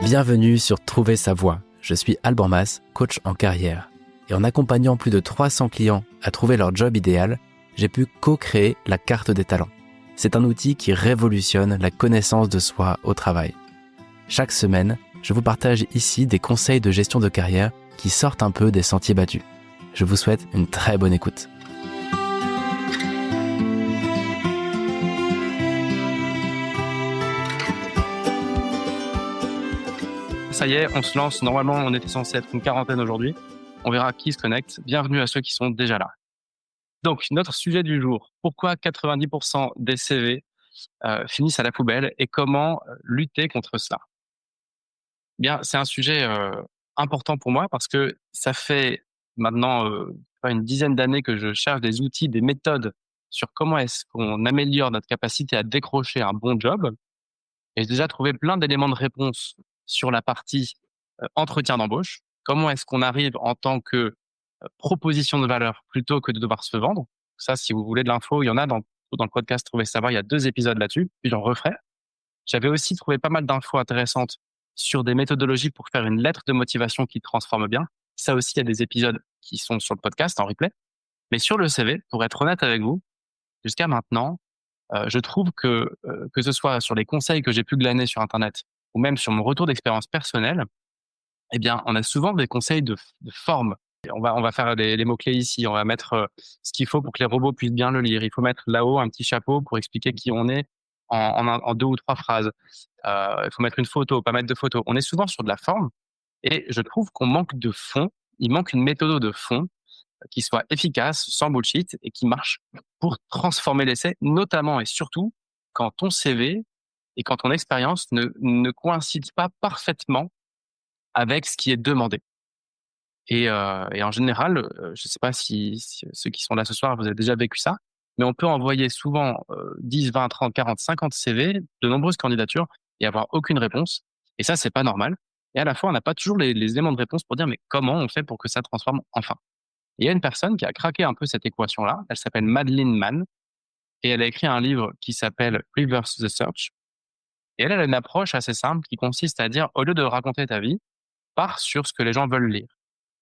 Bienvenue sur Trouver sa voie. Je suis Alban Mas, coach en carrière. Et en accompagnant plus de 300 clients à trouver leur job idéal, j'ai pu co-créer la carte des talents. C'est un outil qui révolutionne la connaissance de soi au travail. Chaque semaine, je vous partage ici des conseils de gestion de carrière qui sortent un peu des sentiers battus. Je vous souhaite une très bonne écoute. Ça y est, on se lance. Normalement, on était censé être une quarantaine aujourd'hui. On verra qui se connecte. Bienvenue à ceux qui sont déjà là. Donc, notre sujet du jour. Pourquoi 90% des CV finissent à la poubelle et comment lutter contre cela? Bien, c'est un sujet important pour moi parce que ça fait maintenant une dizaine d'années que je cherche des outils, des méthodes sur comment est-ce qu'on améliore notre capacité à décrocher un bon job. Et j'ai déjà trouvé plein d'éléments de réponse sur la partie entretien d'embauche. Comment est-ce qu'on arrive en tant que proposition de valeur plutôt que de devoir se vendre? Ça, si vous voulez de l'info, il y en a dans le podcast Trouver Savoir, il y a 2 épisodes là-dessus, puis j'en referai. J'avais aussi trouvé pas mal d'infos intéressantes sur des méthodologies pour faire une lettre de motivation qui transforme bien. Ça aussi, il y a des épisodes qui sont sur le podcast en replay. Mais sur le CV, pour être honnête avec vous, jusqu'à maintenant, je trouve que ce soit sur les conseils que j'ai pu glaner sur internet ou même sur mon retour d'expérience personnelle, eh bien, on a souvent des conseils de forme. Et on va faire les mots-clés ici. On va mettre ce qu'il faut pour que les robots puissent bien le lire. Il faut mettre là-haut un petit chapeau pour expliquer qui on est en 2 ou 3 phrases. Il faut mettre une photo, pas mettre de photo. On est souvent sur de la forme et je trouve qu'on manque de fond. Il manque une méthode de fond qui soit efficace, sans bullshit et qui marche pour transformer l'essai, notamment et surtout quand ton CV et quand ton expérience ne coïncident pas parfaitement avec ce qui est demandé. Et en général, je ne sais pas si ceux qui sont là ce soir, vous avez déjà vécu ça, mais on peut envoyer souvent 10, 20, 30, 40, 50 CV, de nombreuses candidatures et avoir aucune réponse. Et ça, c'est pas normal. Et à la fois, on n'a pas toujours les éléments de réponse pour dire mais comment on fait pour que ça transforme enfin? Et il y a une personne qui a craqué un peu cette équation-là. Elle s'appelle Madeline Mann et elle a écrit un livre qui s'appelle Reverse the Search. Et elle a une approche assez simple qui consiste à dire, au lieu de raconter ta vie, pars sur ce que les gens veulent lire.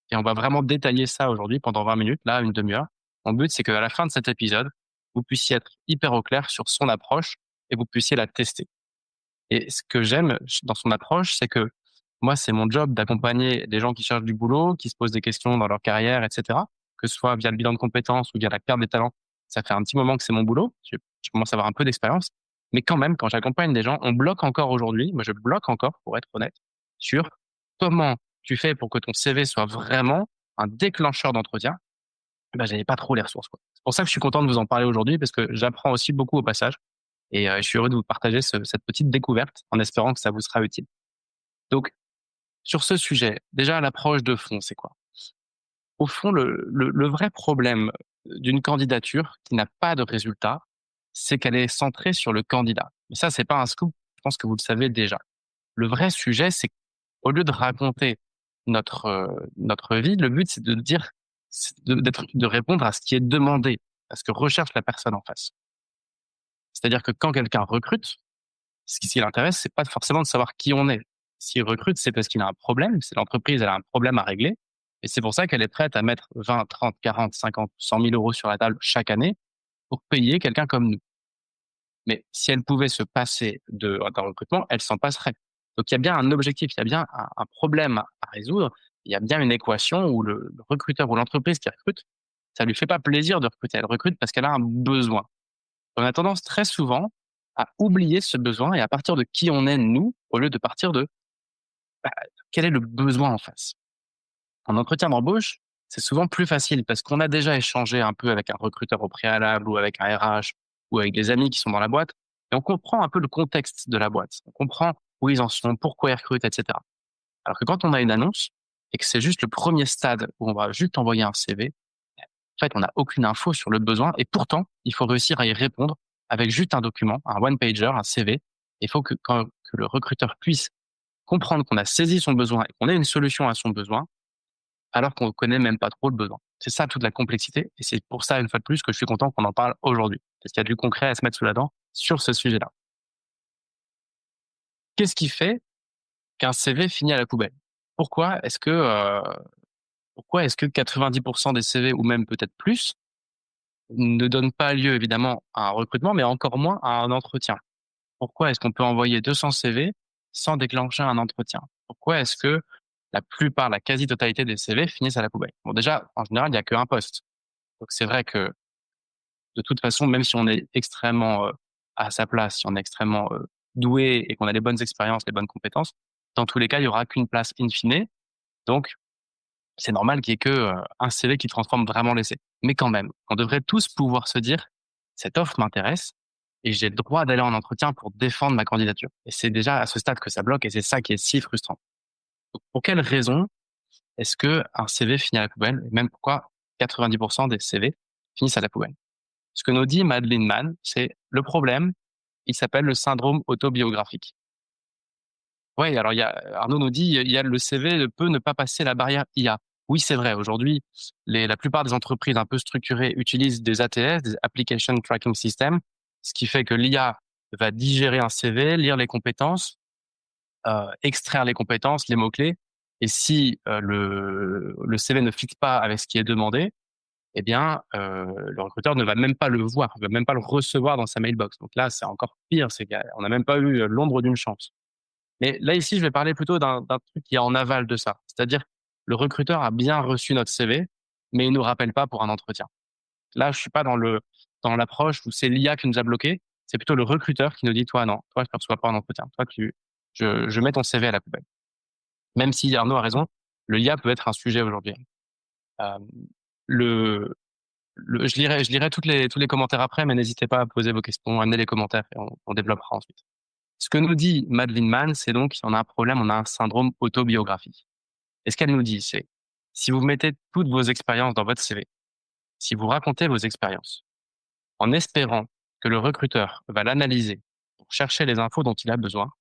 Et on va vraiment détailler ça aujourd'hui pendant 20 minutes, là, une demi-heure. Mon but, c'est qu'à la fin de cet épisode, vous puissiez être hyper au clair sur son approche et vous puissiez la tester. Et ce que j'aime dans son approche, c'est que moi, c'est mon job d'accompagner des gens qui cherchent du boulot, qui se posent des questions dans leur carrière, etc. Que ce soit via le bilan de compétences ou via la carte des talents. Ça fait un petit moment que c'est mon boulot. Je commence à avoir un peu d'expérience. Mais quand même, quand j'accompagne des gens, on bloque encore aujourd'hui, moi je bloque encore, pour être honnête, sur comment tu fais pour que ton CV soit vraiment un déclencheur d'entretien. Ben, j'avais pas trop les ressources, quoi. C'est pour ça que je suis content de vous en parler aujourd'hui parce que j'apprends aussi beaucoup au passage. Et je suis heureux de vous partager cette petite découverte en espérant que ça vous sera utile. Donc, sur ce sujet, déjà l'approche de fond, c'est quoi? Au fond, le vrai problème d'une candidature qui n'a pas de résultat, c'est qu'elle est centrée sur le candidat. Mais ça, c'est pas un scoop, je pense que vous le savez déjà. Le vrai sujet, c'est qu'au lieu de raconter notre vie, le but, c'est de dire de répondre à ce qui est demandé, à ce que recherche la personne en face. C'est-à-dire que quand quelqu'un recrute, ce qui l'intéresse, c'est pas forcément de savoir qui on est. S'il recrute, c'est parce qu'il a un problème, c'est l'entreprise, elle a un problème à régler. Et c'est pour ça qu'elle est prête à mettre 20, 30, 40, 50, 100 000 euros sur la table chaque année pour payer quelqu'un comme nous. Mais si elle pouvait se passer d'un recrutement, elle s'en passerait. Donc il y a bien un objectif, il y a bien un problème à résoudre, il y a bien une équation où le recruteur ou l'entreprise qui recrute, ça lui fait pas plaisir de recruter, elle recrute parce qu'elle a un besoin. On a tendance très souvent à oublier ce besoin et à partir de qui on est nous, au lieu de partir de bah, quel est le besoin en face. En entretien d'embauche, c'est souvent plus facile parce qu'on a déjà échangé un peu avec un recruteur au préalable ou avec un RH ou avec des amis qui sont dans la boîte et on comprend un peu le contexte de la boîte. On comprend où ils en sont, pourquoi ils recrutent, etc. Alors que quand on a une annonce et que c'est juste le premier stade où on va juste envoyer un CV, en fait, on n'a aucune info sur le besoin et pourtant, il faut réussir à y répondre avec juste un document, un one-pager, un CV. Il faut que le recruteur puisse comprendre qu'on a saisi son besoin et qu'on ait une solution à son besoin, alors qu'on ne connaît même pas trop le besoin. C'est ça toute la complexité et c'est pour ça, une fois de plus, que je suis content qu'on en parle aujourd'hui. Parce qu'il y a du concret à se mettre sous la dent sur ce sujet-là. Qu'est-ce qui fait qu'un CV finit à la poubelle. Pourquoi est-ce que, pourquoi est-ce que 90% des CV ou même peut-être plus ne donnent pas lieu évidemment à un recrutement, mais encore moins à un entretien? Pourquoi est-ce qu'on peut envoyer 200 CV sans déclencher un entretien? Pourquoi est-ce que la quasi-totalité des CV finissent à la poubelle? Bon, déjà, en général, il y a qu'un poste. Donc c'est vrai que de toute façon, même si on est extrêmement, à sa place, si on est extrêmement, doué et qu'on a les bonnes expériences, les bonnes compétences, dans tous les cas, il y aura qu'une place in fine. Donc c'est normal qu'il y ait que, un CV qui transforme vraiment l'essai. Mais quand même, on devrait tous pouvoir se dire: «Cette offre m'intéresse et j'ai le droit d'aller en entretien pour défendre ma candidature». Et c'est déjà à ce stade que ça bloque et c'est ça qui est si frustrant. Donc pour quelles raisons est-ce qu'un CV finit à la poubelle? Et même pourquoi 90 des CV finissent à la poubelle? Ce que nous dit Madeline Mann, c'est: «Le problème, il s'appelle le syndrome autobiographique». Oui, alors Arnaud nous dit, il y a le CV peut ne pas passer la barrière IA. Oui, c'est vrai. Aujourd'hui, la plupart des entreprises un peu structurées utilisent des ATS, des Application Tracking System, ce qui fait que l'IA va digérer un CV, lire les compétences, extraire les compétences, les mots-clés. Et si le CV ne fit pas avec ce qui est demandé, eh bien, le recruteur ne va même pas le voir, ne va même pas le recevoir dans sa mailbox. Donc là, c'est encore pire, c'est qu'on n'a même pas eu l'ombre d'une chance. Mais là, ici, je vais parler plutôt d'un truc qui est en aval de ça. C'est-à-dire, le recruteur a bien reçu notre CV, mais il nous rappelle pas pour un entretien. Là, je suis pas dans l'approche où c'est l'IA qui nous a bloqués. C'est plutôt le recruteur qui nous dit: «Toi, non, toi, je ne reçois pas un entretien. Toi, je mets ton CV à la poubelle». Même si Arnaud a raison, le l'IA peut être un sujet aujourd'hui. Hem, le je lirai tous les commentaires après, mais n'hésitez pas à poser vos questions, amener les commentaires et on développera ensuite. Ce que nous dit Madeline Mann, c'est donc on a un problème, on a un syndrome autobiographique. Et ce qu'elle nous dit, c'est: si vous mettez toutes vos expériences dans votre CV, si vous racontez vos expériences, en espérant que le recruteur va l'analyser pour chercher les infos dont il a besoin,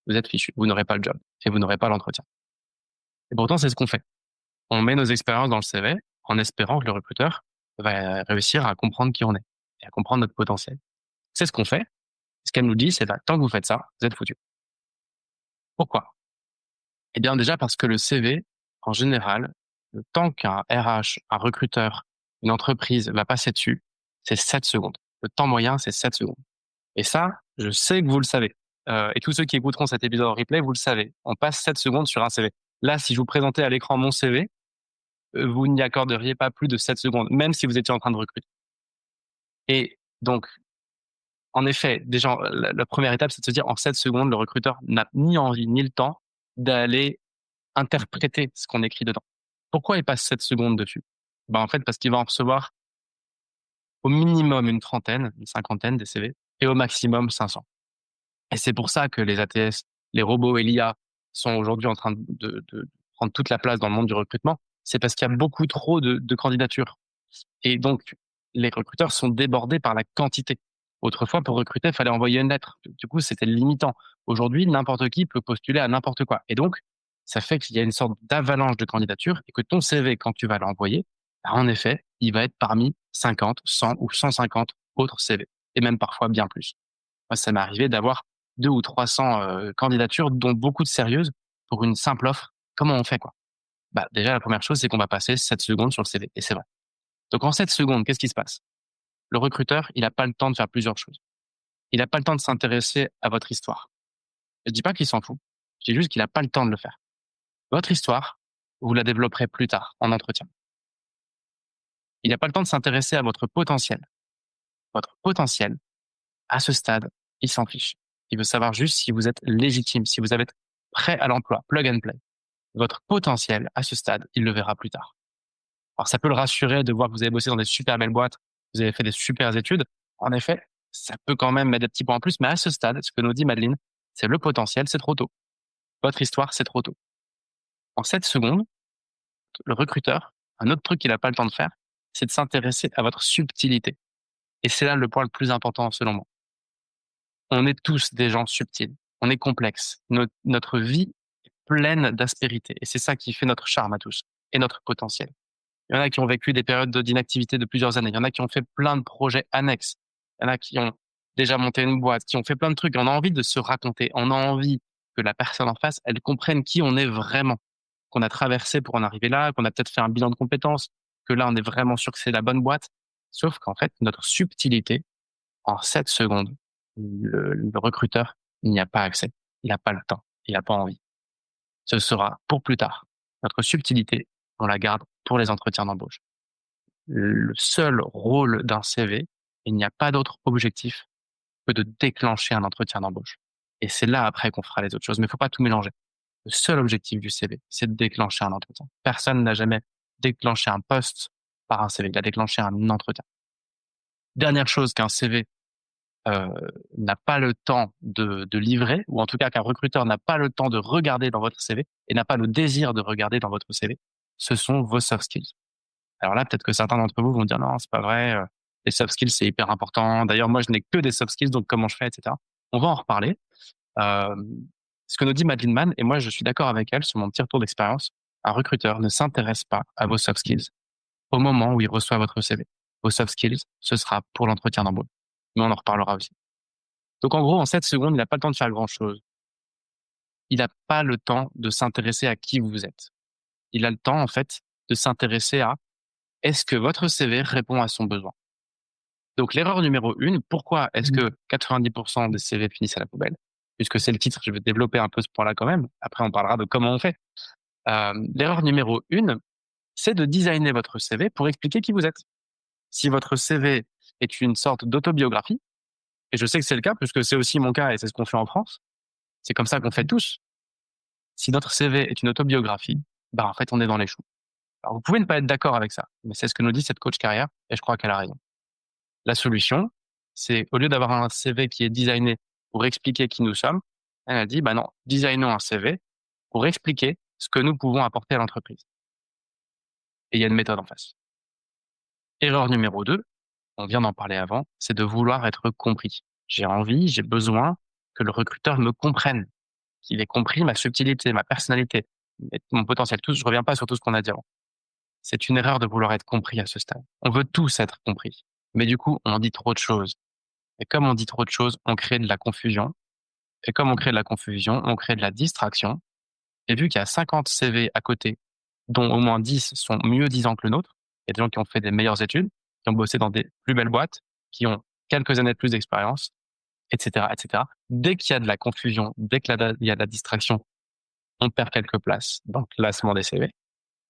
vous êtes fichu. Vous n'aurez pas le job et vous n'aurez pas l'entretien. Et pourtant, c'est ce qu'on fait. On met nos expériences dans le CV en espérant que le recruteur va réussir à comprendre qui on est et à comprendre notre potentiel. C'est ce qu'on fait. Ce qu'elle nous dit, c'est: bah, tant que vous faites ça, vous êtes foutu. Pourquoi? Eh bien, déjà parce que le CV, en général, le temps qu'un RH, un recruteur, une entreprise va passer dessus, c'est 7 secondes. Le temps moyen, c'est 7 secondes. Et ça, je sais que vous le savez. Et tous ceux qui écouteront cet épisode en replay, vous le savez. On passe 7 secondes sur un CV. Là, si je vous présentais à l'écran mon CV, vous n'y accorderiez pas plus de 7 secondes, même si vous étiez en train de recruter. Et donc, en effet, déjà, la première étape, c'est de se dire: en 7 secondes, le recruteur n'a ni envie ni le temps d'aller interpréter ce qu'on écrit dedans. Pourquoi il passe 7 secondes dessus? Ben, en fait, parce qu'il va en recevoir au minimum une trentaine, une cinquantaine des CV et au maximum 500. Et c'est pour ça que les ATS, les robots et l'IA sont aujourd'hui en train de prendre toute la place dans le monde du recrutement. C'est parce qu'il y a beaucoup trop de candidatures. Et donc, les recruteurs sont débordés par la quantité. Autrefois, pour recruter, il fallait envoyer une lettre. Du coup, c'était limitant. Aujourd'hui, n'importe qui peut postuler à n'importe quoi. Et donc, ça fait qu'il y a une sorte d'avalanche de candidatures et que ton CV, quand tu vas l'envoyer, bah, en effet, il va être parmi 50, 100 ou 150 autres CV. Et même parfois bien plus. Moi, ça m'est arrivé d'avoir 200 ou 300 candidatures, dont beaucoup de sérieuses, pour une simple offre. Comment on fait, quoi? Bah, déjà, la première chose, c'est qu'on va passer 7 secondes sur le CV. Et c'est vrai. Donc en 7 secondes, qu'est-ce qui se passe? Le recruteur, il n'a pas le temps de faire plusieurs choses. Il n'a pas le temps de s'intéresser à votre histoire. Je dis pas qu'il s'en fout. Je dis juste qu'il n'a pas le temps de le faire. Votre histoire, vous la développerez plus tard, en entretien. Il n'a pas le temps de s'intéresser à votre potentiel. Votre potentiel, à ce stade, il s'en fiche. Il veut savoir juste si vous êtes légitime, si vous êtes prêt à l'emploi, plug and play. Votre potentiel, à ce stade, il le verra plus tard. Alors ça peut le rassurer de voir que vous avez bossé dans des super belles boîtes, vous avez fait des super études. En effet, ça peut quand même mettre des petits points en plus, mais à ce stade, ce que nous dit Madeleine, c'est le potentiel, c'est trop tôt. Votre histoire, c'est trop tôt. En 7 secondes, le recruteur, un autre truc qu'il n'a pas le temps de faire, c'est de s'intéresser à votre subtilité. Et c'est là le point le plus important selon moi. On est tous des gens subtils. On est complexes. Notre vie est pleine d'aspérités. Et c'est ça qui fait notre charme à tous et notre potentiel. Il y en a qui ont vécu des périodes d'inactivité de plusieurs années. Il y en a qui ont fait plein de projets annexes. Il y en a qui ont déjà monté une boîte, qui ont fait plein de trucs. On a envie de se raconter. On a envie que la personne en face, elle comprenne qui on est vraiment, qu'on a traversé pour en arriver là, qu'on a peut-être fait un bilan de compétences, que là, on est vraiment sûr que c'est la bonne boîte. Sauf qu'en fait, notre subtilité, en 7 secondes, le recruteur, il n'y a pas accès. Il n'a pas le temps. Il n'a pas envie. Ce sera pour plus tard. Notre subtilité, on la garde pour les entretiens d'embauche. Le seul rôle d'un CV, il n'y a pas d'autre objectif que de déclencher un entretien d'embauche. Et c'est là après qu'on fera les autres choses. Mais il faut pas tout mélanger. Le seul objectif du CV, c'est de déclencher un entretien. Personne n'a jamais déclenché un poste par un CV. Il a déclenché un entretien. Dernière chose qu'un CV euh, n'a pas le temps de livrer, ou en tout cas qu'un recruteur n'a pas le temps de regarder dans votre CV et n'a pas le désir de regarder dans votre CV, ce sont vos soft skills. Alors là, peut-être que certains d'entre vous vont dire non, c'est pas vrai, les soft skills c'est hyper important. D'ailleurs, moi je n'ai que des soft skills, donc comment je fais, etc. On va en reparler. Euh, Ce que nous dit Madeline Mann, et moi je suis d'accord avec elle sur mon petit retour d'expérience, un recruteur ne s'intéresse pas à vos soft skills au moment où il reçoit votre CV. Vos soft skills, ce sera pour l'entretien d'embauche. Mais on en reparlera aussi. Donc en gros, en 7 secondes, il n'a pas le temps de faire grand-chose. Il n'a pas le temps de s'intéresser à qui vous êtes. Il a le temps, en fait, de s'intéresser à est-ce que votre CV répond à son besoin. Donc l'erreur numéro 1, pourquoi est-ce que 90% des CV finissent à la poubelle? Puisque c'est le titre, je vais développer un peu ce point-là quand même. Après, on parlera de comment on fait. L'erreur numéro 1, c'est de designer votre CV pour expliquer qui vous êtes. Si votre CV est une sorte d'autobiographie, et je sais que c'est le cas, puisque c'est aussi mon cas et c'est ce qu'on fait en France, c'est comme ça qu'on fait tous. Si notre CV est une autobiographie, bah en fait, on est dans les choux. Alors, vous pouvez ne pas être d'accord avec ça, mais c'est ce que nous dit cette coach carrière, et je crois qu'elle a raison. La solution, c'est au lieu d'avoir un CV qui est designé pour expliquer qui nous sommes, elle a dit, bah non, designons un CV pour expliquer ce que nous pouvons apporter à l'entreprise. Et il y a une méthode en face. Erreur numéro 2, on vient d'en parler avant, c'est de vouloir être compris. J'ai envie, j'ai besoin que le recruteur me comprenne, qu'il ait compris ma subtilité, ma personnalité, mon potentiel. Tout, je reviens pas sur tout ce qu'on a dit avant. C'est une erreur de vouloir être compris à ce stade. On veut tous être compris. Mais du coup, on dit trop de choses. Et comme on dit trop de choses, on crée de la confusion. Et comme on crée de la confusion, on crée de la distraction. Et vu qu'il y a 50 CV à côté, dont au moins 10 sont mieux disants que le nôtre, il y a des gens qui ont fait des meilleures études, qui ont bossé dans des plus belles boîtes, qui ont quelques années de plus d'expérience, etc., etc. Dès qu'il y a de la confusion, dès qu'il y a de la distraction, on perd quelques places dans le classement des CV.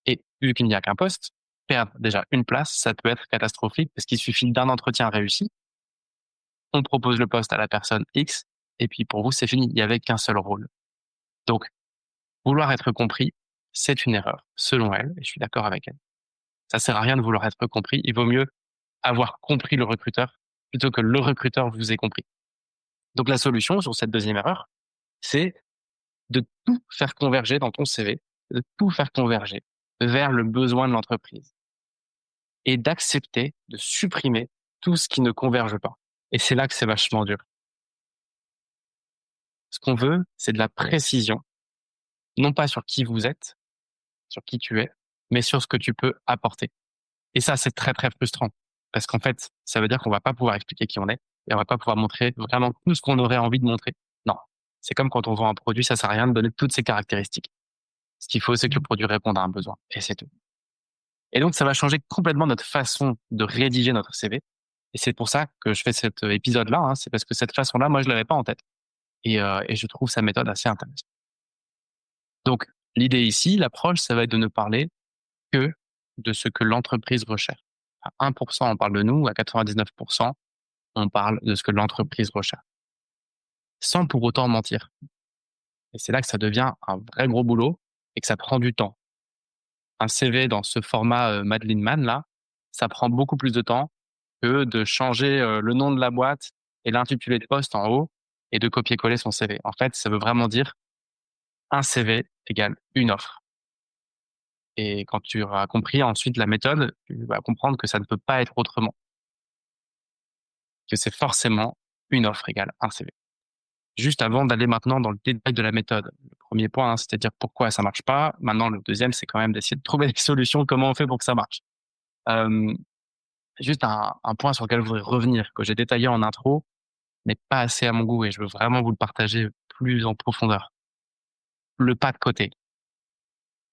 Et vu qu'il n'y a qu'un poste, perdre déjà une place, ça peut être catastrophique parce qu'il suffit d'un entretien réussi. On propose le poste à la personne X et puis pour vous, c'est fini. Il n'y avait qu'un seul rôle. Donc, vouloir être compris, c'est une erreur, selon elle, et je suis d'accord avec elle. Ça sert à rien de vouloir être compris. Il vaut mieux avoir compris le recruteur plutôt que le recruteur vous ait compris. Donc, la solution sur cette deuxième erreur, c'est de tout faire converger dans ton CV, de tout faire converger vers le besoin de l'entreprise et d'accepter de supprimer tout ce qui ne converge pas. Et c'est là que c'est vachement dur. Ce qu'on veut, c'est de la précision, non pas sur qui vous êtes, sur qui tu es, mais sur ce que tu peux apporter. Et ça, c'est très, très frustrant. Parce qu'en fait, ça veut dire qu'on va pas pouvoir expliquer qui on est et on va pas pouvoir montrer vraiment tout ce qu'on aurait envie de montrer. Non. C'est comme quand on vend un produit, ça sert à rien de donner toutes ses caractéristiques. Ce qu'il faut, c'est que le produit réponde à un besoin. Et c'est tout. Et donc, ça va changer complètement notre façon de rédiger notre CV. Et c'est pour ça que je fais cet épisode-là. Hein. C'est parce que cette façon-là, moi, je l'avais pas en tête. Et je trouve sa méthode assez intéressante. Donc, l'idée ici, l'approche, ça va être de ne parler que de ce que l'entreprise recherche. À 1%, on parle de nous. À 99%, on parle de ce que l'entreprise recherche. Sans pour autant mentir. Et c'est là que ça devient un vrai gros boulot et que ça prend du temps. Un CV dans ce format Madeline Mann, là, ça prend beaucoup plus de temps que de changer le nom de la boîte et l'intitulé de poste en haut et de copier-coller son CV. En fait, ça veut vraiment dire un CV égale une offre. Et quand tu auras compris ensuite la méthode, tu vas comprendre que ça ne peut pas être autrement, que c'est forcément une offre égale un CV. Juste avant d'aller maintenant dans le détail de la méthode, le premier point, hein, c'est-à-dire pourquoi ça marche pas. Maintenant, le deuxième, c'est quand même d'essayer de trouver des solutions, comment on fait pour que ça marche. Euh, Juste un point sur lequel je voudrais revenir, que j'ai détaillé en intro, mais pas assez à mon goût et je veux vraiment vous le partager plus en profondeur. le pas de côté.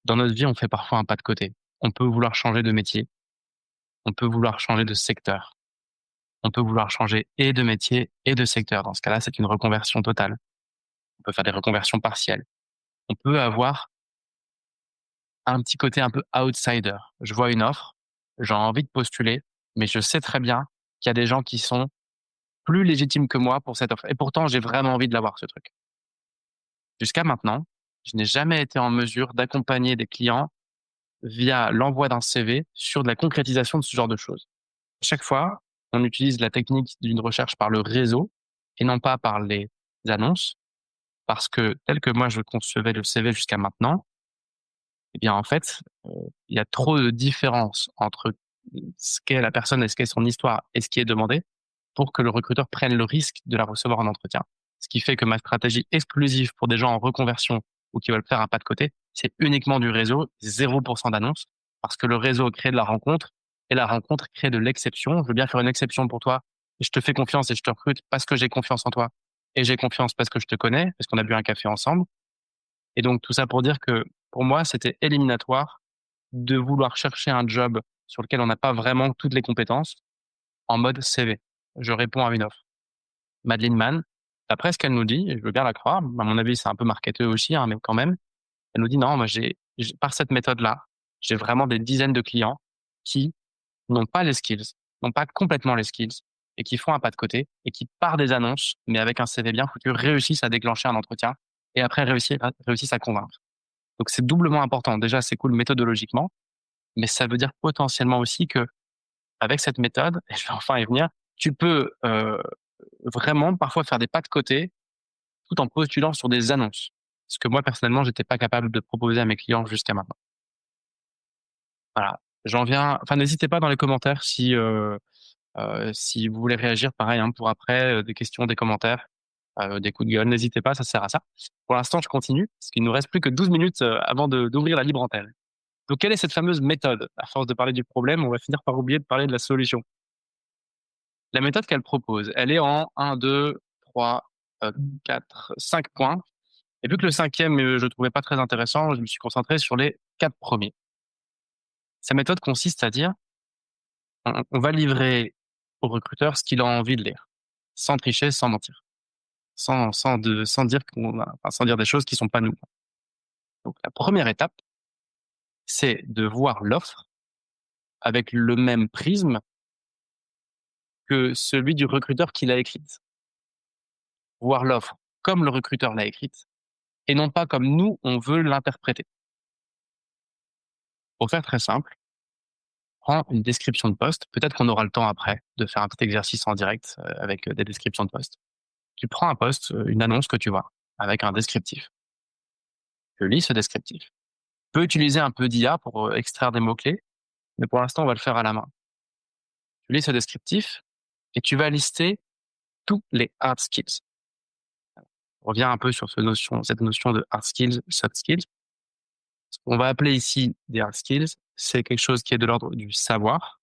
Dans notre vie, on fait parfois un pas de côté. On peut vouloir changer de métier, on peut vouloir changer de secteur, on peut vouloir changer et de métier et de secteur. Dans ce cas-là, c'est une reconversion totale. On peut faire des reconversions partielles. On peut avoir un petit côté un peu outsider. Je vois une offre, j'ai envie de postuler, mais je sais très bien qu'il y a des gens qui sont plus légitimes que moi pour cette offre. Et pourtant, j'ai vraiment envie de l'avoir, ce truc. Jusqu'à maintenant, je n'ai jamais été en mesure d'accompagner des clients via l'envoi d'un CV sur de la concrétisation de ce genre de choses. Chaque fois, on utilise la technique d'une recherche par le réseau et non pas par les annonces, parce que tel que moi je concevais le CV jusqu'à maintenant, eh bien en fait, il y a trop de différence entre ce qu'est la personne et ce qu'est son histoire et ce qui est demandé pour que le recruteur prenne le risque de la recevoir en entretien. Ce qui fait que ma stratégie exclusive pour des gens en reconversion ou qui veulent faire un pas de côté, c'est uniquement du réseau, 0% d'annonces, parce que le réseau crée de la rencontre et la rencontre crée de l'exception. Je veux bien faire une exception pour toi et je te fais confiance et je te recrute parce que j'ai confiance en toi et j'ai confiance parce que je te connais, parce qu'on a bu un café ensemble. Et donc tout ça pour dire que pour moi, c'était éliminatoire de vouloir chercher un job sur lequel on n'a pas vraiment toutes les compétences en mode CV. Je réponds à une offre. Madeline Mann, d'après ce qu'elle nous dit, et je veux bien la croire, à mon avis, c'est un peu marketeur aussi, hein, mais quand même, elle nous dit non, moi, par cette méthode-là, j'ai vraiment des dizaines de clients qui n'ont pas les skills, n'ont pas complètement les skills, et qui font un pas de côté, et qui, par des annonces, mais avec un CV bien foutu, réussissent à déclencher un entretien, et après réussissent à convaincre. Donc c'est doublement important. Déjà, c'est cool méthodologiquement, mais ça veut dire potentiellement aussi que avec cette méthode, et je vais enfin y venir, tu peux vraiment parfois faire des pas de côté tout en postulant sur des annonces. Ce que moi personnellement, j'étais pas capable de proposer à mes clients jusqu'à maintenant. Voilà. J'en viens, enfin n'hésitez pas dans les commentaires si vous voulez réagir, pareil, hein, pour après, des questions, des commentaires, des coups de gueule, n'hésitez pas, ça sert à ça. Pour l'instant, je continue, parce qu'il nous reste plus que 12 minutes, avant d'ouvrir la libre antenne. Donc quelle est cette fameuse méthode? À force de parler du problème, on va finir par oublier de parler de la solution. La méthode qu'elle propose, elle est en 1, 2, 3, 4, 5 points. Et vu que le cinquième, je trouvais pas très intéressant, je me suis concentré sur les 4 premiers. Sa méthode consiste à dire, on va livrer au recruteur ce qu'il a envie de lire, sans tricher, sans mentir, sans dire sans dire des choses qui sont pas nous. Donc la première étape, c'est de voir l'offre avec le même prisme que celui du recruteur qui l'a écrite. Voir l'offre comme le recruteur l'a écrite et non pas comme nous, on veut l'interpréter. Pour faire très simple, prends une description de poste. Peut-être qu'on aura le temps après de faire un petit exercice en direct avec des descriptions de poste. Tu prends un poste, une annonce que tu vois, avec un descriptif. Tu lis ce descriptif. Tu peux utiliser un peu d'IA pour extraire des mots-clés, mais pour l'instant, on va le faire à la main. Tu lis ce descriptif et tu vas lister tous les hard skills. On revient un peu sur cette notion de hard skills, soft skills. Ce qu'on va appeler ici des hard skills, c'est quelque chose qui est de l'ordre du savoir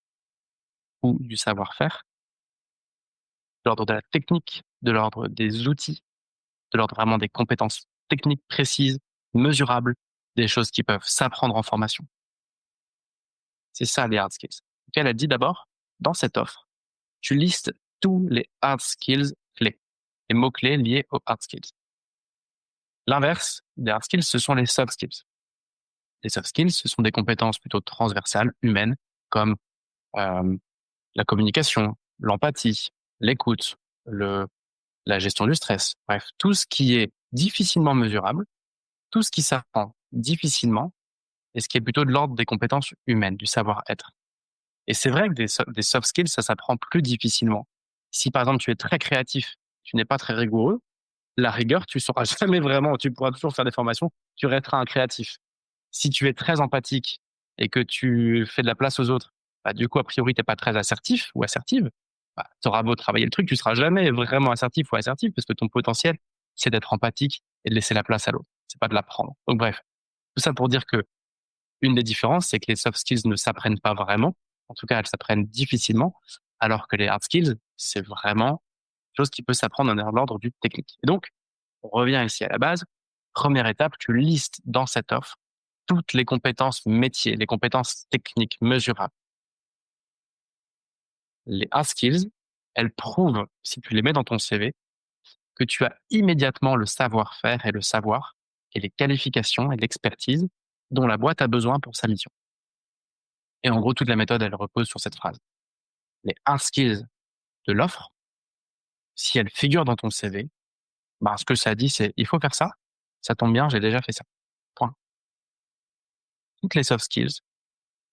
ou du savoir-faire, de l'ordre de la technique, de l'ordre des outils, de l'ordre vraiment des compétences techniques précises, mesurables, des choses qui peuvent s'apprendre en formation. C'est ça les hard skills. Donc elle a dit d'abord, dans cette offre, tu listes tous les hard skills clés, les mots-clés liés aux hard skills. L'inverse des hard skills, ce sont les soft skills. Les soft skills, ce sont des compétences plutôt transversales, humaines, comme euh, la communication, l'empathie, l'écoute, la gestion du stress. Bref, tout ce qui est difficilement mesurable, tout ce qui s'apprend difficilement et ce qui est plutôt de l'ordre des compétences humaines, du savoir-être. Et c'est vrai que des soft skills, ça s'apprend plus difficilement. Si par exemple tu es très créatif, tu n'es pas très rigoureux, la rigueur, tu sauras jamais vraiment, tu pourras toujours faire des formations, tu resteras un créatif. Si tu es très empathique et que tu fais de la place aux autres, bah, du coup, a priori, t'es pas très assertif ou assertive, bah, tu auras beau travailler le truc, tu seras jamais vraiment assertif ou assertif parce que ton potentiel, c'est d'être empathique et de laisser la place à l'autre. C'est pas de l'apprendre. Donc bref, tout ça pour dire que une des différences, c'est que les soft skills ne s'apprennent pas vraiment. En tout cas, elles s'apprennent difficilement, alors que les hard skills, c'est vraiment quelque chose qui peut s'apprendre dans l'ordre du technique. Et donc, on revient ici à la base. Première étape, tu listes dans cette offre toutes les compétences métiers, les compétences techniques mesurables. Les hard skills, elles prouvent, si tu les mets dans ton CV, que tu as immédiatement le savoir-faire et le savoir et les qualifications et l'expertise dont la boîte a besoin pour sa mission. Et en gros, toute la méthode, elle repose sur cette phrase. Les hard skills de l'offre, si elles figurent dans ton CV, ben, ce que ça dit, c'est il faut faire ça. Ça tombe bien, j'ai déjà fait ça. Point. Toutes les soft skills,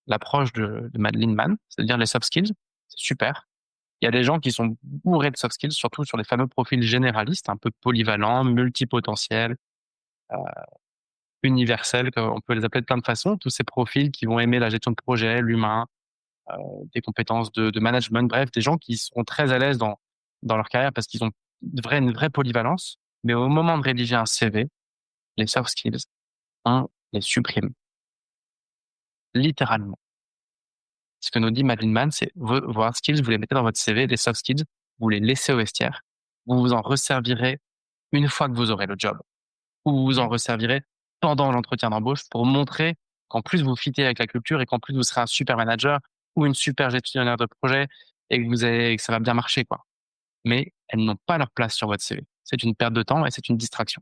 l'approche de Madeline Mann, c'est-à-dire les soft skills, c'est super. Il y a des gens qui sont bourrés de soft skills, surtout sur les fameux profils généralistes, un peu polyvalents, multipotentiels, euh, universels, on peut les appeler de plein de façons. Tous ces profils qui vont aimer la gestion de projet, l'humain, euh, des compétences de management, bref, des gens qui seront très à l'aise dans leur carrière parce qu'ils ont une vraie polyvalence. Mais au moment de rédiger un CV, les soft skills, on les supprime, littéralement. Ce que nous dit Madeline Mann, c'est vos hard skills, vous les mettez dans votre CV, les soft skills, vous les laissez au vestiaire. Vous vous en resservirez une fois que vous aurez le job. Ou vous vous en resservirez pendant l'entretien d'embauche pour montrer qu'en plus vous fitez avec la culture et qu'en plus vous serez un super manager ou une super gestionnaire de projet et que ça va bien marcher, quoi. Mais elles n'ont pas leur place sur votre CV. C'est une perte de temps et c'est une distraction.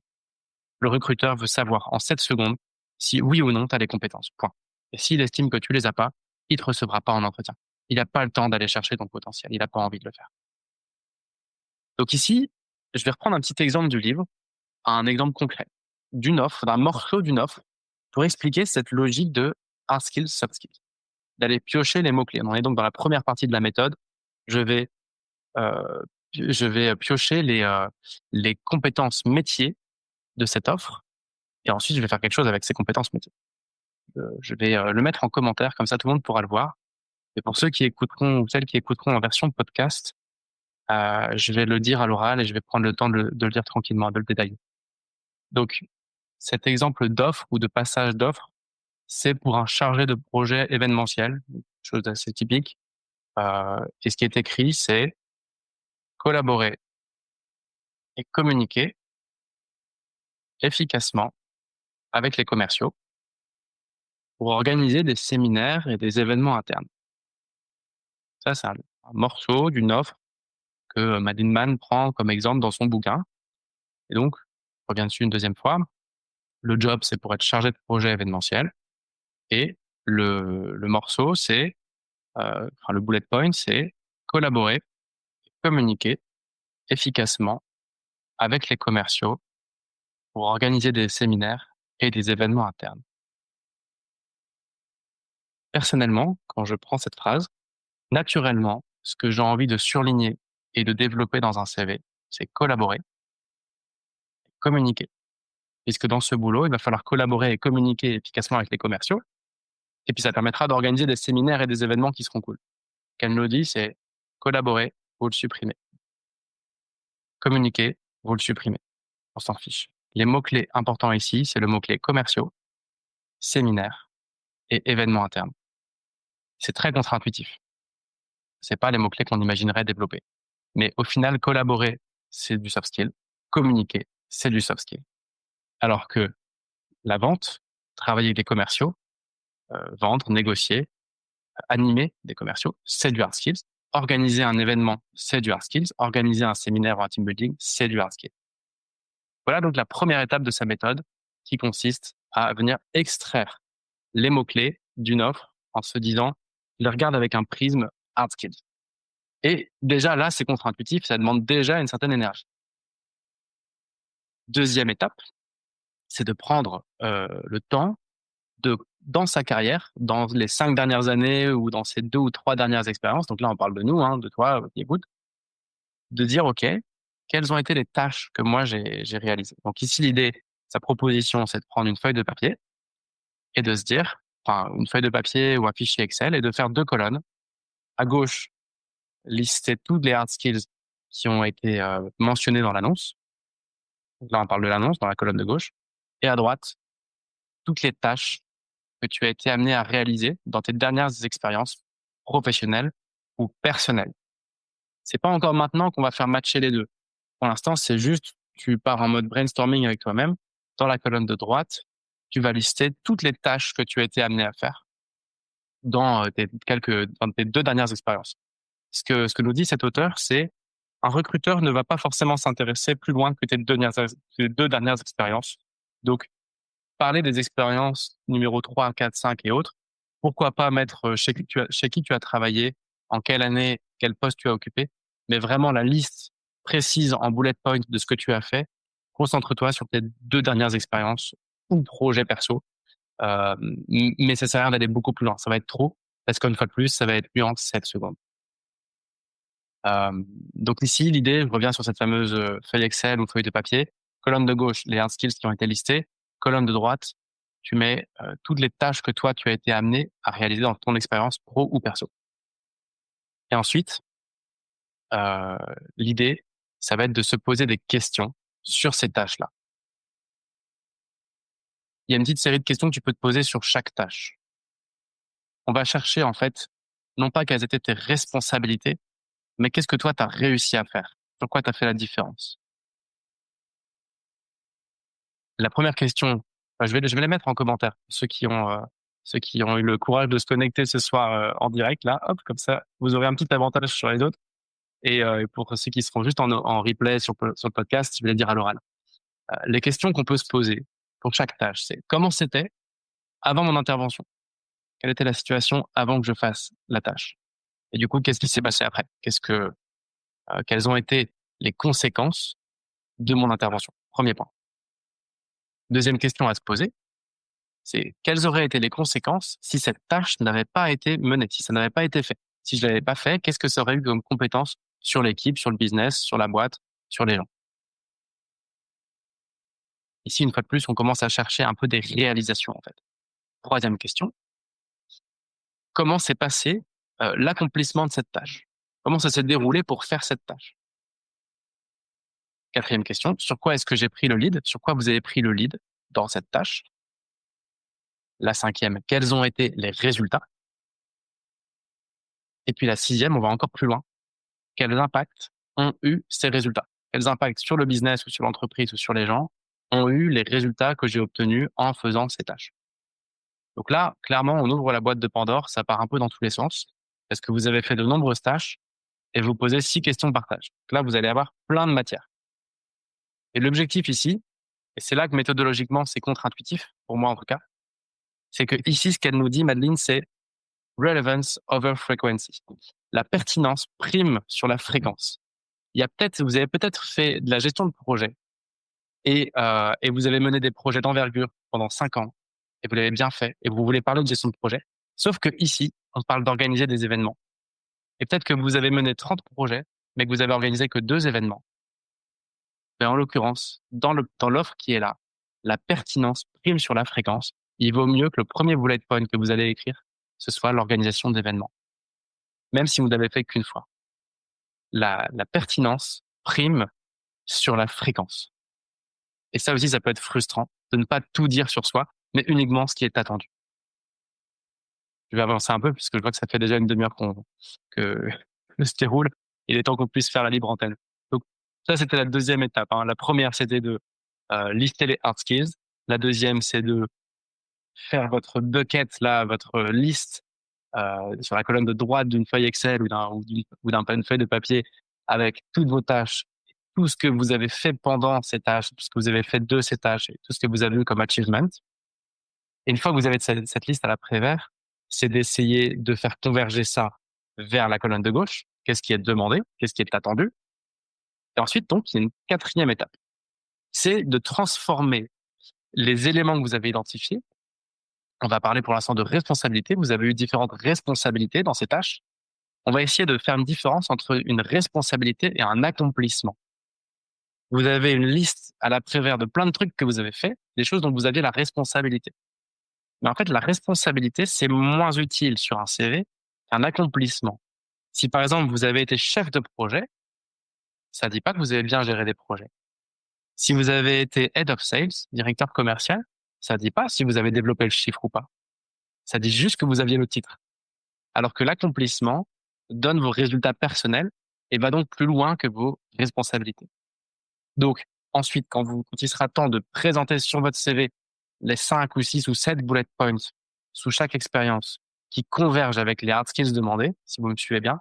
Le recruteur veut savoir en 7 secondes si oui ou non tu as les compétences. Point. Et s'il estime que tu les as pas, il te recevra pas en entretien. Il n'a pas le temps d'aller chercher ton potentiel. Il n'a pas envie de le faire. Donc ici, je vais reprendre un petit exemple du livre, un exemple concret d'une offre, d'un morceau d'une offre pour expliquer cette logique de hard skills, soft skills, d'aller piocher les mots-clés. On est donc dans la première partie de la méthode. Je vais, piocher les compétences métiers de cette offre et ensuite je vais faire quelque chose avec ces compétences métiers. Je vais le mettre en commentaire, comme ça tout le monde pourra le voir. Et pour ceux qui écouteront ou celles qui écouteront en version podcast, je vais le dire à l'oral et je vais prendre le temps de le dire tranquillement, de le détailler. Donc, cet exemple d'offre ou de passage d'offre, c'est pour un chargé de projet événementiel, chose assez typique. Et ce qui est écrit, c'est collaborer et communiquer efficacement avec les commerciaux pour organiser des séminaires et des événements internes. Ça, c'est un morceau d'une offre que Madeline Mann prend comme exemple dans son bouquin. Et donc, je reviens dessus une deuxième fois. Le job, c'est pour être chargé de projet événementiel. Et le morceau, le bullet point, c'est collaborer, communiquer efficacement avec les commerciaux pour organiser des séminaires et des événements internes. Personnellement, quand je prends cette phrase, naturellement, ce que j'ai envie de surligner et de développer dans un CV, c'est collaborer, communiquer. Puisque dans ce boulot, il va falloir collaborer et communiquer efficacement avec les commerciaux. Et puis, ça permettra d'organiser des séminaires et des événements qui seront cool. Qu'elle nous dit, c'est collaborer, vous le supprimez. Communiquer, vous le supprimez. On s'en fiche. Les mots-clés importants ici, c'est le mot-clé commerciaux, séminaires et événements internes. C'est très contre-intuitif. C'est pas les mots-clés qu'on imaginerait développer. Mais au final, collaborer, c'est du soft skill. Communiquer, c'est du soft skill. Alors que la vente, travailler avec les commerciaux, vendre, négocier, animer des commerciaux, c'est du hard skills. Organiser un événement, c'est du hard skills. Organiser un séminaire ou un team building, c'est du hard skills. Voilà donc la première étape de sa méthode qui consiste à venir extraire les mots-clés d'une offre en se disant, je les regarde avec un prisme hard skills. Et déjà là, c'est contre-intuitif, ça demande déjà une certaine énergie. Deuxième étape, c'est de prendre le temps dans sa carrière, dans les 5 dernières années ou dans ces 2 ou 3 dernières expériences, donc là on parle de nous, de toi qui écoutes, de dire OK, quelles ont été les tâches que moi j'ai réalisées. Donc ici l'idée, sa proposition, c'est de prendre une feuille de papier et de se dire, enfin une feuille de papier ou un fichier Excel et de faire 2 colonnes. À gauche, lister toutes les hard skills qui ont été mentionnées dans l'annonce. Donc là on parle de l'annonce dans la colonne de gauche. Et à droite, toutes les tâches que tu as été amené à réaliser dans tes dernières expériences professionnelles ou personnelles. C'est pas encore maintenant qu'on va faire matcher les deux. Pour l'instant, c'est juste, tu pars en mode brainstorming avec toi-même dans la colonne de droite, tu vas lister toutes les tâches que tu as été amené à faire dans dans tes 2 dernières expériences. Ce que nous dit cet auteur, c'est: un recruteur ne va pas forcément s'intéresser plus loin que tes 2 dernières expériences. Donc, parler des expériences numéro 3, 4, 5 et autres, pourquoi pas mettre, chez qui tu as travaillé, en quelle année, quel poste tu as occupé, mais vraiment la liste précise en bullet point de ce que tu as fait. Concentre-toi sur tes 2 dernières expériences ou projets perso, mais ça sert à rien d'aller beaucoup plus loin. Ça va être trop parce qu'une fois de plus, ça va être lu en 7 secondes. Donc ici, l'idée, je reviens sur cette fameuse, feuille Excel ou feuille de papier. Colonne de gauche, les hard skills qui ont été listés. Colonne de droite, tu mets, toutes les tâches que toi, tu as été amené à réaliser dans ton expérience pro ou perso. Et ensuite, heu, l'idée, ça va être de se poser des questions sur ces tâches-là. Il y a une petite série de questions que tu peux te poser sur chaque tâche. On va chercher en fait, non pas quelles étaient tes responsabilités, mais qu'est-ce que toi, tu as réussi à faire? Sur quoi tu as fait la différence? La première question, je vais les mettre en commentaire, ceux qui ont eu le courage de se connecter ce soir, en direct là, hop, comme ça, vous aurez un petit avantage sur les autres et pour ceux qui seront juste en replay sur le podcast, je vais les dire à l'oral. Les questions qu'on peut se poser pour chaque tâche, c'est: comment c'était avant mon intervention? Quelle était la situation avant que je fasse la tâche? Et du coup, qu'est-ce qui s'est passé après? Quelles ont été les conséquences de mon intervention? Premier point. Deuxième question à se poser, c'est: quelles auraient été les conséquences si cette tâche n'avait pas été menée, si ça n'avait pas été fait? Si je l'avais pas fait, qu'est-ce que ça aurait eu comme conséquences sur l'équipe, sur le business, sur la boîte, sur les gens? Ici, une fois de plus, on commence à chercher un peu des réalisations, en fait. Troisième question, comment s'est passé, l'accomplissement de cette tâche? Comment ça s'est déroulé pour faire cette tâche? Quatrième question, sur quoi est-ce que j'ai pris le lead? Sur quoi vous avez pris le lead dans cette tâche? La cinquième, quels ont été les résultats? Et puis la sixième, on va encore plus loin. Quels impacts ont eu ces résultats? Quels impacts sur le business ou sur l'entreprise ou sur les gens ont eu les résultats que j'ai obtenus en faisant ces tâches? Donc là, clairement, on ouvre la boîte de Pandore, ça part un peu dans tous les sens, parce que vous avez fait de nombreuses tâches et vous posez 6 questions par tâche. Donc là, vous allez avoir plein de matière. Et l'objectif ici, et c'est là que méthodologiquement, c'est contre-intuitif, pour moi en tout cas, c'est que ici, ce qu'elle nous dit, Madeleine, c'est relevance over frequency. La pertinence prime sur la fréquence. Vous avez peut-être fait de la gestion de projet et vous avez mené des projets d'envergure pendant 5 ans et vous l'avez bien fait et vous voulez parler de gestion de projet. Sauf que ici, on parle d'organiser des événements. Et peut-être que vous avez mené 30 projets, mais que vous avez organisé que 2 événements. Mais en l'occurrence, dans l'offre qui est là, la pertinence prime sur la fréquence. Il vaut mieux que le premier bullet point que vous allez écrire, ce soit l'organisation d'événements, même si vous n'avez fait qu'une fois. La pertinence prime sur la fréquence. Et ça aussi, ça peut être frustrant de ne pas tout dire sur soi, mais uniquement ce qui est attendu. Je vais avancer un peu puisque je vois que ça fait déjà une demi-heure que se déroule. Il est temps qu'on puisse faire la libre antenne. Donc ça, c'était la deuxième étape, hein. La première, c'était de lister les hard skills. La deuxième, c'est de faire votre bucket, là, votre liste sur la colonne de droite d'une feuille Excel ou d'une feuille de papier avec toutes vos tâches, tout ce que vous avez fait pendant ces tâches, tout ce que vous avez fait de ces tâches et tout ce que vous avez eu comme achievement. Et une fois que vous avez cette liste à la Prévert, c'est d'essayer de faire converger ça vers la colonne de gauche. Qu'est-ce qui est demandé? Qu'est-ce qui est attendu? Et ensuite, donc, il y a une quatrième étape. C'est de transformer les éléments que vous avez identifiés. On va parler pour l'instant de responsabilité. Vous avez eu différentes responsabilités dans ces tâches. On va essayer de faire une différence entre une responsabilité et un accomplissement. Vous avez une liste à la Prévert de plein de trucs que vous avez fait, des choses dont vous aviez la responsabilité. Mais en fait, la responsabilité, c'est moins utile sur un CV qu'un accomplissement. Si par exemple, vous avez été chef de projet, ça ne dit pas que vous avez bien géré des projets. Si vous avez été head of sales, directeur commercial, ça ne dit pas si vous avez développé le chiffre ou pas. Ça dit juste que vous aviez le titre. Alors que l'accomplissement donne vos résultats personnels et va donc plus loin que vos responsabilités. Donc, Ensuite, quand il sera temps de présenter sur votre CV les 5 ou 6 ou 7 bullet points sous chaque expérience qui convergent avec les hard skills demandés, si vous me suivez bien,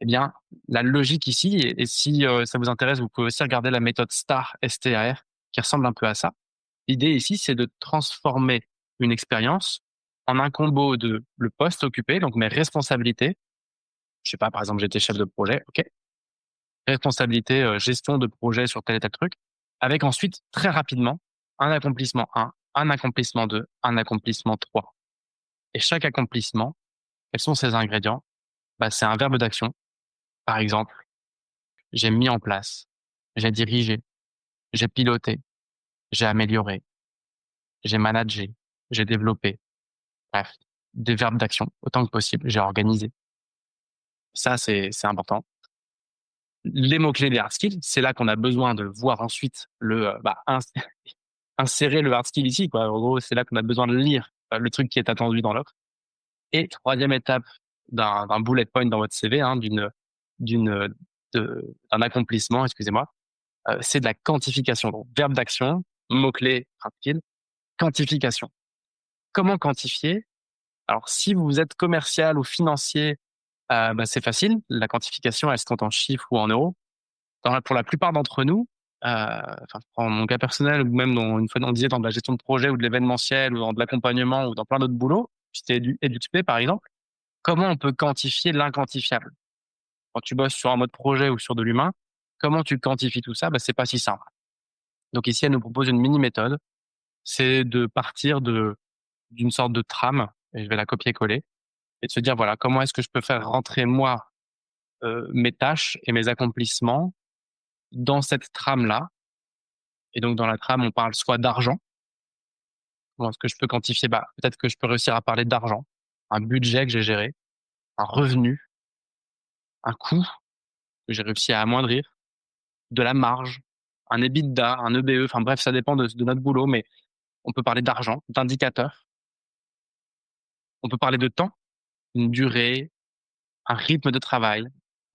eh bien, la logique ici, et si ça vous intéresse, vous pouvez aussi regarder la méthode STAR, STAR, qui ressemble un peu à ça. L'idée ici, c'est de transformer une expérience en un combo de le poste occupé, donc mes responsabilités. Je sais pas, par exemple, j'étais chef de projet, OK. Responsabilité, gestion de projet sur tel et tel truc, avec ensuite, très rapidement, un accomplissement 1, un accomplissement 2, un accomplissement 3. Et chaque accomplissement, quels sont ses ingrédients? Bah, c'est un verbe d'action. Par exemple, j'ai mis en place, j'ai dirigé, j'ai piloté, j'ai amélioré, j'ai managé, j'ai développé. Bref, des verbes d'action autant que possible, j'ai organisé. Ça, c'est important. Les mots-clés des hard skills, c'est là qu'on a besoin de voir ensuite insérer le hard skill ici, quoi. En gros, c'est là qu'on a besoin de lire, le truc qui est attendu dans l'offre. Et troisième étape d'un bullet point dans votre CV, hein, d'une, d'un accomplissement, excusez-moi, c'est de la quantification. Donc verbe d'action, mot-clé, hard skill, quantification. Comment quantifier? Alors si vous êtes commercial ou financier, c'est facile. La quantification, elle se compte en chiffres ou en euros. Pour la plupart d'entre nous, enfin, je prends mon cas personnel ou même une fois on disait dans de la gestion de projet ou de l'événementiel ou dans de l'accompagnement ou dans plein d'autres boulots, j'étais EduXP par exemple. Comment on peut quantifier l'inquantifiable? Quand tu bosses sur un mode projet ou sur de l'humain, comment tu quantifies tout ça? C'est pas si simple. Donc ici, elle nous propose une mini méthode. C'est de partir d'une sorte de trame, et je vais la copier-coller, et de se dire voilà, comment est-ce que je peux faire rentrer moi, mes tâches et mes accomplissements dans cette trame-là. Et donc dans la trame, on parle soit d'argent. Comment est-ce que je peux quantifier? Peut-être que je peux réussir à parler d'argent, un budget que j'ai géré, un revenu, un coût que j'ai réussi à amoindrir, de la marge, un EBITDA, un EBE, enfin bref, ça dépend de notre boulot, mais on peut parler d'argent, d'indicateurs, on peut parler de temps, une durée, un rythme de travail.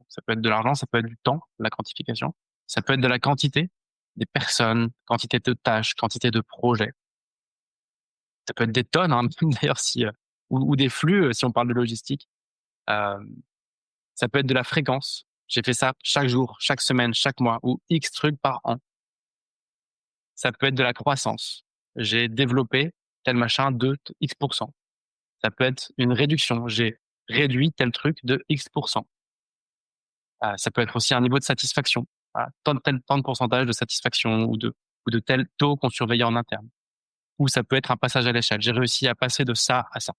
Ça peut être de l'argent, ça peut être du temps, la quantification. Ça peut être de la quantité, des personnes, quantité de tâches, quantité de projets. Ça peut être des tonnes, hein, même d'ailleurs si, ou des flux, si on parle de logistique. Hem, Ça peut être de la fréquence. J'ai fait ça chaque jour, chaque semaine, chaque mois ou X trucs par an. Ça peut être de la croissance. J'ai développé tel machin de X pour cent. Ça peut être une réduction. J'ai réduit tel truc de X pour cent. Ça peut être aussi un niveau de satisfaction. Voilà, tant de pourcentage de satisfaction ou de tel taux qu'on surveillait en interne. Ou ça peut être un passage à l'échelle. J'ai réussi à passer de ça à ça.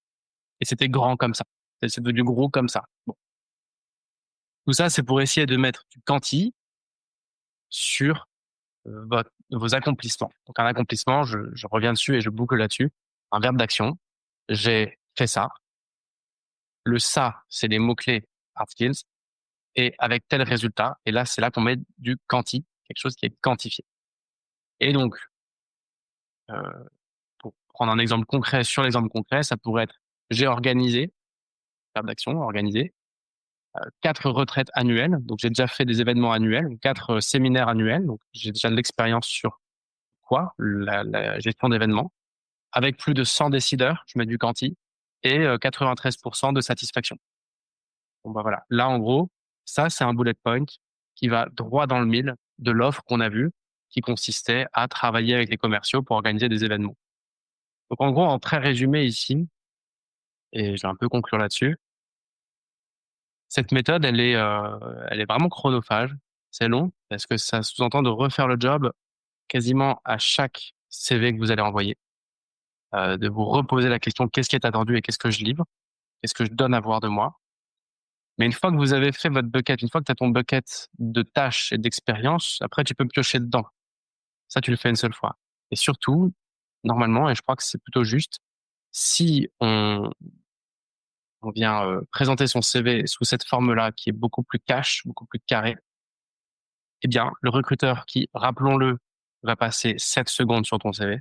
Et c'était grand comme ça. C'est devenu gros comme ça. Bon. Tout ça, c'est pour essayer de mettre du quanti sur vos accomplissements. Donc un accomplissement, je reviens dessus et je boucle là-dessus. Un verbe d'action. J'ai fait ça. Le ça, c'est les mots-clés hard skills. Et avec tel résultat. Et là, c'est là qu'on met du quanti, quelque chose qui est quantifié. Et donc, heu, pour prendre un exemple concret sur l'exemple concret, ça pourrait être: j'ai organisé, verbe d'action, organiser, 4 retraites annuelles. Donc j'ai déjà fait des événements annuels, 4 séminaires annuels. Donc j'ai déjà de l'expérience sur quoi? La gestion d'événements. Avec plus de 100 décideurs, je mets du quanti et 93% de satisfaction. Bon, voilà. Là, en gros, ça, c'est un bullet point qui va droit dans le mille de l'offre qu'on a vue, qui consistait à travailler avec les commerciaux pour organiser des événements. Donc, en gros, en très résumé ici, et je vais un peu conclure là-dessus, cette méthode, elle est vraiment chronophage. C'est long parce que ça sous-entend de refaire le job quasiment à chaque CV que vous allez envoyer, de vous reposer la question: «Qu'est-ce qui est attendu et qu'est-ce que je livre? Qu'est-ce que je donne à voir de moi?» Mais une fois que vous avez fait votre bucket, une fois que tu as ton bucket de tâches et d'expériences, après tu peux piocher dedans. Ça, tu le fais une seule fois. Et surtout, normalement, et je crois que c'est plutôt juste, si on vient, présenter son CV sous cette forme-là qui est beaucoup plus cash, beaucoup plus carré, eh bien, le recruteur qui, rappelons-le, va passer 7 secondes sur ton CV,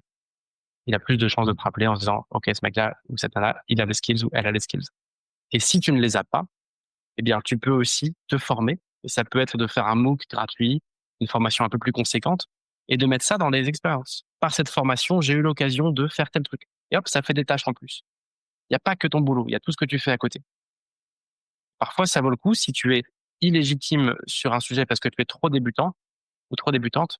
il a plus de chances de te rappeler en se disant: «OK, ce mec-là ou cette nana, il a les skills ou elle a les skills». Et si tu ne les as pas, eh bien, tu peux aussi te former et ça peut être de faire un MOOC gratuit une formation un peu plus conséquente, et de mettre ça dans les expériences. Par cette formation, j'ai eu l'occasion de faire tel truc. Et hop, ça fait des tâches en plus. Il n'y a pas que ton boulot, il y a tout ce que tu fais à côté. Parfois, ça vaut le coup si tu es illégitime sur un sujet parce que tu es trop débutant ou trop débutante,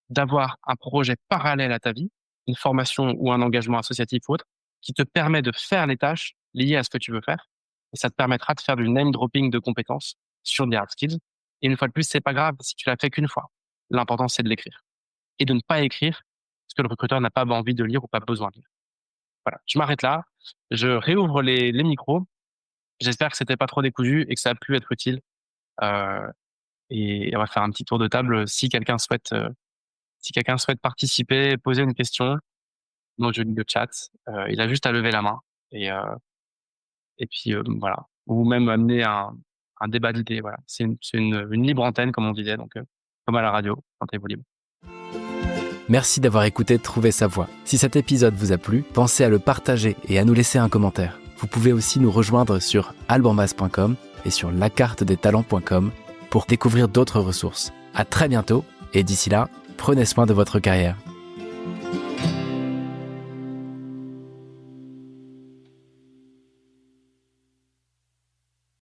d'avoir un projet parallèle à ta vie, une formation ou un engagement associatif ou autre, qui te permet de faire les tâches liées à ce que tu veux faire. Et ça te permettra de faire du name dropping de compétences sur des hard skills. Et une fois de plus, c'est pas grave si tu l'as fait qu'une fois. L'important, c'est de l'écrire. Et de ne pas écrire ce que le recruteur n'a pas envie de lire ou pas besoin de lire. Voilà. Je m'arrête là. Je réouvre les micros. J'espère que c'était pas trop décousu et que ça a pu être utile. Euh, et on va faire un petit tour de table si quelqu'un souhaite participer, poser une question. Moi, je lis le chat. Il a juste à lever la main et, euh, et puis voilà. Ou même amener un débat d'idées. Voilà. C'est une libre antenne, comme on disait, donc comme à la radio, sentez-vous libre. Merci d'avoir écouté Trouver sa voix. Si cet épisode vous a plu, pensez à le partager et à nous laisser un commentaire. Vous pouvez aussi nous rejoindre sur albormas.com et sur lacartedestalents.com pour découvrir d'autres ressources. À très bientôt et d'ici là, prenez soin de votre carrière.